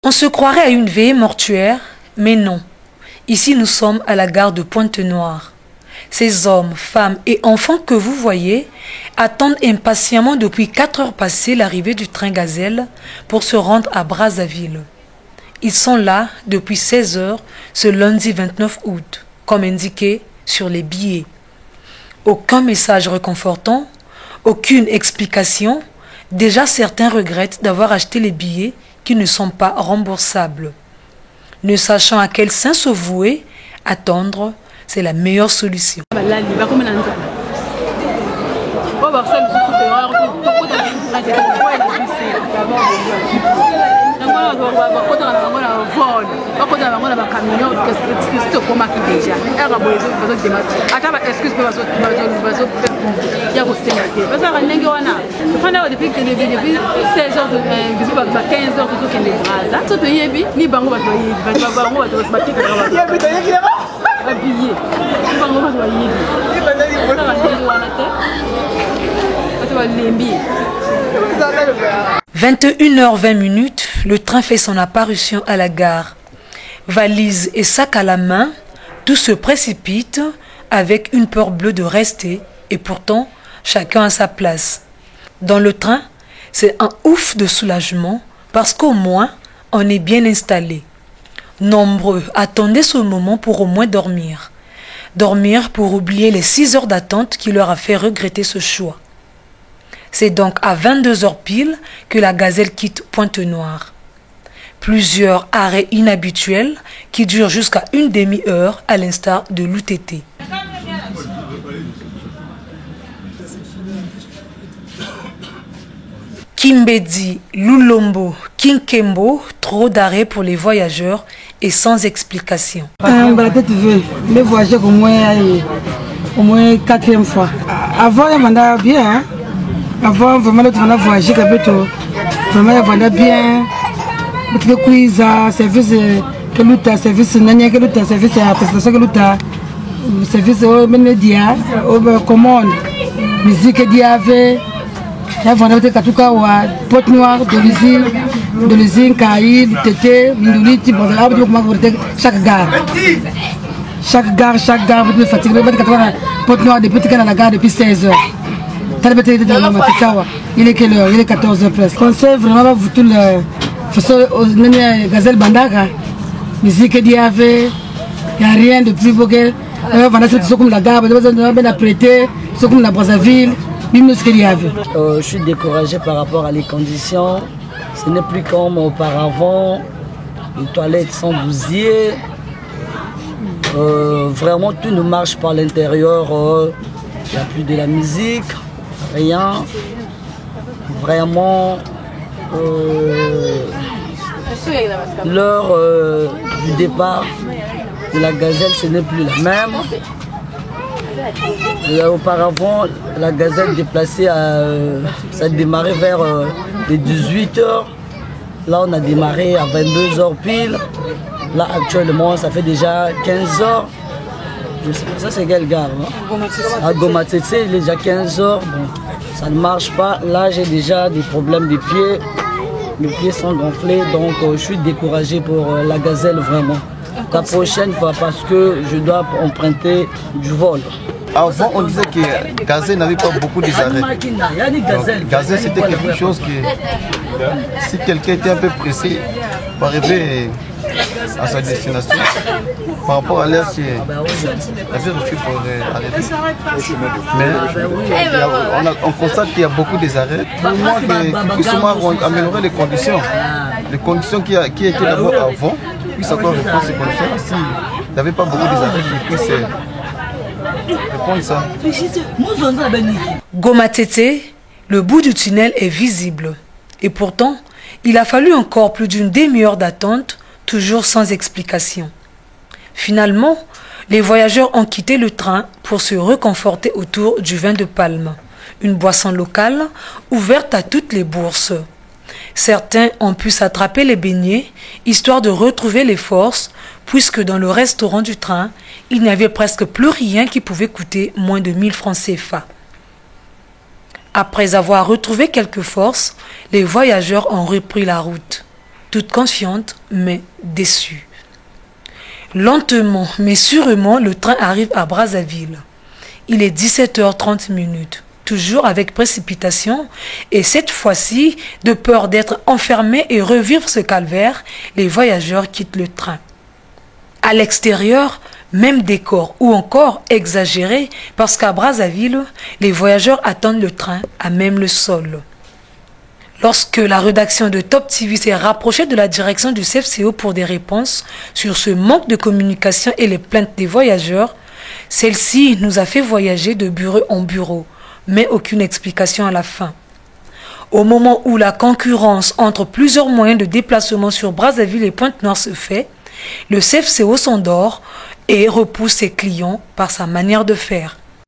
On se croirait à une veillée mortuaire, mais non. Ici, nous sommes à la gare de Pointe-Noire. Ces hommes, femmes et enfants que vous voyez attendent impatiemment depuis 4 heures passées l'arrivée du train Gazelle pour se rendre à Brazzaville. Ils sont là depuis 16 heures ce lundi 29 août, comme indiqué sur les billets. Aucun message réconfortant, aucune explication. Déjà certains regrettent d'avoir acheté les billets qui ne sont pas remboursables. Ne sachant à quel saint se vouer, attendre, c'est la meilleure solution. « 21h20, le train fait son apparition à la gare. Valise et sac à la main, tout se précipite avec une peur bleue de rester et pourtant chacun à sa place. Dans le train, c'est un ouf de soulagement parce qu'au moins on est bien installé. Nombreux attendaient ce moment pour au moins dormir. Dormir pour oublier les 6 heures d'attente qui leur a fait regretter ce choix. C'est donc à 22h pile que la Gazelle quitte Pointe-Noire. Plusieurs arrêts inhabituels qui durent jusqu'à une demi-heure à l'instar de l'UTT. Kimbedi, Lulombo, Kinkembo, trop d'arrêts pour les voyageurs et sans explication. Les voyageurs au moins 4e fois. Avant, il y avait bien. Hein? Avant, vraiment, on a voyagé vraiment, il y avait bien. Le quiz, service que l'outa, service nania que l'outa, service à prestation que l'outa, service aux médias, aux commandes, musique d'IAV. Il y a vraiment Porte Noire, de l'usine, Kaï, Tété, Mindouliti, chaque gare. Chaque gare, vous êtes fatigué. Porte Noire, depuis que la gare depuis 16 heures. Il est quelle heure? Il est 14 heures presque. On sait vraiment vous tout le Gazelle Bandaka, musique d'IAV, il n'y a rien de plus beau que ce comme la gare, on a prêté, ce comme la Brazzaville. Je suis découragé par rapport à les conditions. Ce n'est plus comme auparavant. Les toilettes sont bousillées. Vraiment, tout ne marche pas à l'intérieur. Il n'y a plus de la musique, rien. Vraiment, l'heure du départ de la Gazelle, ce n'est plus la même. Auparavant, la Gazelle déplacée, ça a démarré vers les 18h. Là, on a démarré à 22h pile. Là, actuellement, ça fait déjà 15h. Je sais pas, ça c'est quelle gare? À Gomatsetse, il est déjà 15h. Bon, ça ne marche pas. Là, j'ai déjà des problèmes des pieds. Mes pieds sont gonflés, donc je suis découragé pour la Gazelle vraiment. La prochaine fois, parce que je dois emprunter du vol. Avant, on disait que Gazelle n'avait pas beaucoup d'arrêts. Gazelle, c'était quelque chose que, si quelqu'un était un peu pressé pour arriver à sa destination, par rapport à l'heure, il avait reçu pour arrêter. Mais on constate qu'il y a beaucoup d'arrêts. Pour moi, que Kusuma vont améliorer les conditions qui étaient là-bas avant, puis ça doit répondre à ces conditions. S'il n'y avait pas beaucoup d'arrêts, puis c'est... Gomatsetse, le bout du tunnel est visible. Et pourtant, il a fallu encore plus d'une demi-heure d'attente, toujours sans explication. Finalement, les voyageurs ont quitté le train pour se réconforter autour du vin de palme, une boisson locale ouverte à toutes les bourses. Certains ont pu s'attraper les beignets, histoire de retrouver les forces, puisque dans le restaurant du train, il n'y avait presque plus rien qui pouvait coûter moins de 1000 francs CFA. Après avoir retrouvé quelques forces, les voyageurs ont repris la route. toute confiante mais déçue. Lentement mais sûrement, le train arrive à Brazzaville. Il est 17h30, toujours avec précipitation, et cette fois-ci, de peur d'être enfermés et revivre ce calvaire, les voyageurs quittent le train. À l'extérieur, même décor ou encore exagéré, parce qu'à Brazzaville, les voyageurs attendent le train à même le sol. Lorsque la rédaction de Top TV s'est rapprochée de la direction du CFCO pour des réponses sur ce manque de communication et les plaintes des voyageurs, celle-ci nous a fait voyager de bureau en bureau, mais aucune explication à la fin. Au moment où la concurrence entre plusieurs moyens de déplacement sur Brazzaville et Pointe-Noire se fait, le CFCO s'endort et repousse ses clients par sa manière de faire.